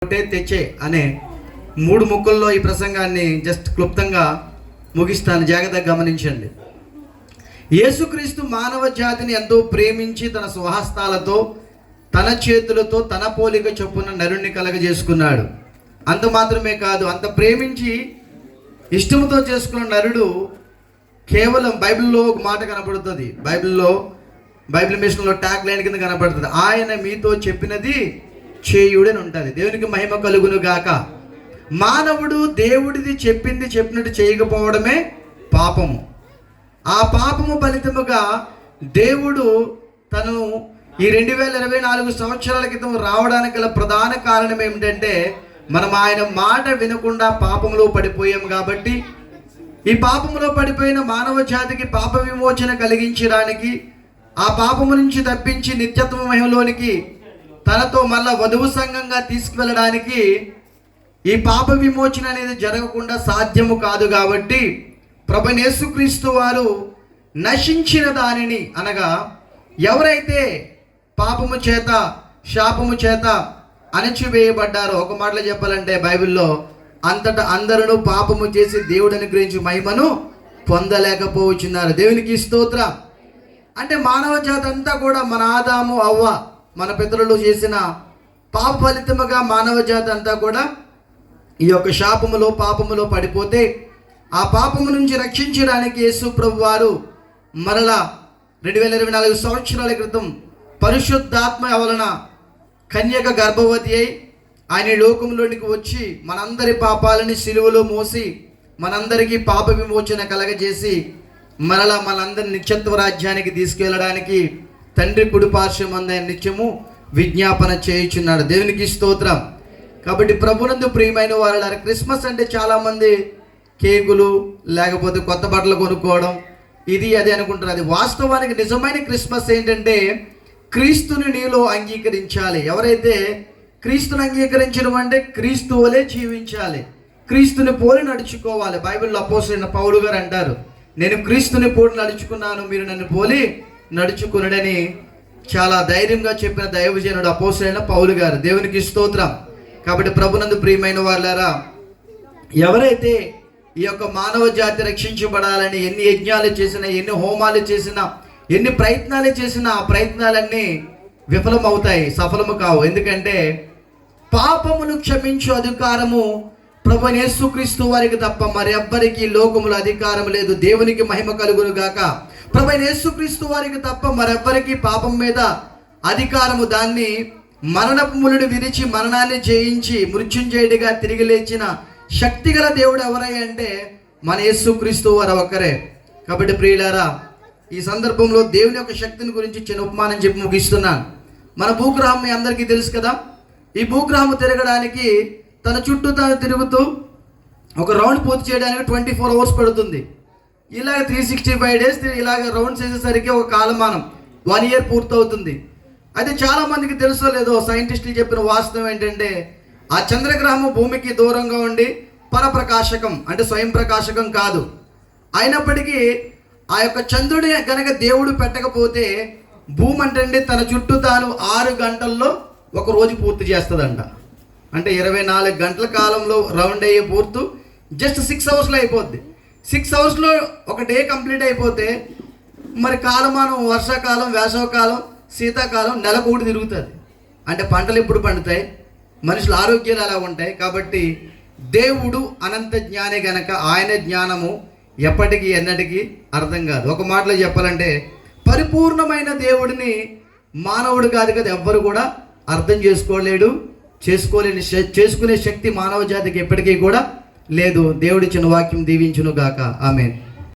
తెచ్చే అనే 3 ముక్కల్లో ఈ ప్రసంగాన్ని జస్ట్ క్లుప్తంగా ముగిస్తాను, జాగ్రత్తగా గమనించండి. యేసుక్రీస్తు మానవ జాతిని ఎంతో ప్రేమించి తన స్వహస్తాలతో తన చేతులతో తన పోలిక చొప్పున నరుణ్ణి కలగజేసుకున్నాడు. అంత మాత్రమే కాదు, అంత ప్రేమించి ఇష్టంతో చేసుకున్న నరుడు కేవలం బైబిల్లో ఒక మాట కనపడుతుంది, బైబిల్ మిషన్లో ట్యాగ్ లైన్ కింద కనపడుతుంది, ఆయన మీతో చెప్పినది చేయుడని ఉంటుంది. దేవునికి మహిమ కలుగును గాక. మానవుడు దేవుడిది చెప్పినట్టు చేయకపోవడమే పాపము. ఆ పాపము ఫలితముగా దేవుడు తను ఈ 2024 సంవత్సరాల క్రితం రావడానికి గల ప్రధాన కారణం ఏమిటంటే, మనం ఆయన మాట వినకుండా పాపంలో పడిపోయాం. కాబట్టి ఈ పాపంలో పడిపోయిన మానవ జాతికి పాప విమోచన కలిగించడానికి, ఆ పాపము నుంచి తప్పించి నిత్యత్వ మహిమలోనికి తనతో మళ్ళా వధువు సంఘంగా తీసుకువెళ్ళడానికి ఈ పాప విమోచన అనేది జరగకుండా సాధ్యము కాదు. కాబట్టి ప్రభువైన యేసుక్రీస్తు వారు నశించిన దానిని, అనగా ఎవరైతే పాపము చేత శాపము చేత అణచివేయబడ్డారో, ఒక మాటలో చెప్పాలంటే బైబిల్లో అంతటా అందరూ పాపము చేసి దేవుడిని గురించి మహిమను పొందలేకపోతున్నారు. దేవునికి స్తోత్రం. అంటే మానవ జాతి అంతా కూడా మన ఆదాము అవ్వ మన పితరులు చేసిన పాప ఫలితముగా మానవ జాతి అంతా కూడా ఈ యొక్క శాపములో పాపములో పడిపోతే, ఆ పాపము నుంచి రక్షించడానికి యేసు ప్రభు వారు మరలా 2024 సంవత్సరాల క్రితం పరిశుద్ధాత్మ వలన కన్యక గర్భవతి అయి ఆయన లోకంలోనికి వచ్చి మనందరి పాపాలని సిలువలో మోసి మనందరికీ పాప విమోచన కలగజేసి మరలా మనందరి నిత్యత్వ రాజ్యానికి తీసుకెళ్ళడానికి తండ్రి కుడి పార్శ్వమందు నిత్యము విజ్ఞాపన చేయుచున్నాడు. దేవునికి స్తోత్రం. కాబట్టి ప్రభునందు ప్రియమైన వారు, క్రిస్మస్ అంటే చాలామంది కేకులు లేకపోతే కొత్త బట్టలు కొనుక్కోవడం ఇది అది అనుకుంటారు. అది వాస్తవానికి నిజమైన క్రిస్మస్ ఏంటంటే, క్రీస్తుని నీలో అంగీకరించాలి. ఎవరైతే క్రీస్తుని అంగీకరించడం అంటే క్రీస్తు వలె జీవించాలి, క్రీస్తుని పోలి నడుచుకోవాలి. బైబిల్లో అపోస్తలుడైన పౌలు గారు అంటారు, నేను క్రీస్తుని పోలి నడుచుకున్నాను, మీరు నన్ను పోలి నడుచుకున్నాడని చాలా ధైర్యంగా చెప్పిన దైవజనుడు అపోస్తలుడైన పౌలు గారు. దేవునికి స్తోత్రం. కాబట్టి ప్రభునందు ప్రియమైన వాళ్ళారా, ఎవరైతే ఈ యొక్క మానవ జాతి రక్షించబడాలని ఎన్ని యజ్ఞాలు చేసినా, ఎన్ని హోమాలు చేసినా, ఎన్ని ప్రయత్నాలు చేసినా ఆ ప్రయత్నాలన్నీ విఫలమవుతాయి, సఫలము కావు. ఎందుకంటే పాపమును క్షమించు అధికారము ప్రభువైన యేసుక్రీస్తు వారికి తప్ప మరెవ్వరికి లోకములో అధికారం లేదు. దేవునికి మహిమ కలుగును గాక. ప్రభువైన యేసుక్రీస్తు వారికి తప్ప మరెవ్వరికి పాపం మీద అధికారము, దాన్ని మరణపు ములుడు విరిచి మరణాన్ని జయించి మృత్యుంజయుడిగా తిరిగి లేచిన శక్తిగల దేవుడు ఎవరయ్య అంటే మన యేసుక్రీస్తు వారు ఒక్కరే. కాబట్టి ప్రియులారా, ఈ సందర్భంలో దేవుని యొక్క శక్తిని గురించి చిన్న ఉపమానం చెప్పి ముగిస్తున్నాను. మన భూగ్రహం మీ అందరికీ తెలుసు కదా. ఈ భూగ్రహం తిరగడానికి తన చుట్టూ తాను తిరుగుతూ ఒక రౌండ్ పూర్తి చేయడానికి 24 అవర్స్ పడుతుంది. ఇలాగ 365 డేస్ ఇలాగ రౌండ్స్ వేసేసరికి ఒక కాలమానం 1 ఇయర్ పూర్తవుతుంది. అయితే చాలామందికి తెలుసో లేదో, సైంటిస్టులు చెప్పిన వాస్తవం ఏంటంటే, ఆ చంద్రగ్రహము భూమికి దూరంగా ఉండి పరప్రకాశకం అంటే స్వయం ప్రకాశకం కాదు. అయినప్పటికీ ఆ యొక్క చంద్రుడి కనుక దేవుడు పెట్టకపోతే భూమి అంటే తన చుట్టూ తాను 6 గంటల్లో ఒక రోజు పూర్తి చేస్తుందంట. అంటే 24 గంటల కాలంలో రౌండ్ అయ్యే పూర్తు జస్ట్ 6 అవర్స్లో అయిపోద్ది. 6 అవర్స్లో ఒక డే కంప్లీట్ అయిపోతే మరి కాలమానం వర్షాకాలం, వేసవకాలం, శీతాకాలం నెలకోటి తిరుగుతుంది. అంటే పంటలు ఎప్పుడు పండుతాయి, మనుషుల ఆరోగ్యాలు అలా ఉంటాయి. కాబట్టి దేవుడు అనంత జ్ఞాని గనక ఆయన జ్ఞానము ఎప్పటికీ ఎన్నటికీ అర్థం కాదు. ఒక మాటలో చెప్పాలంటే పరిపూర్ణమైన దేవుడిని మానవుడు కాదు కదా ఎవ్వరు కూడా అర్థం చేసుకోలేడు, చేసుకునే శక్తి మానవ జాతికి ఎప్పటికీ కూడా లేదు. దేవుడి చిన్న వాక్యం దీవించును గాక. ఆమేన్.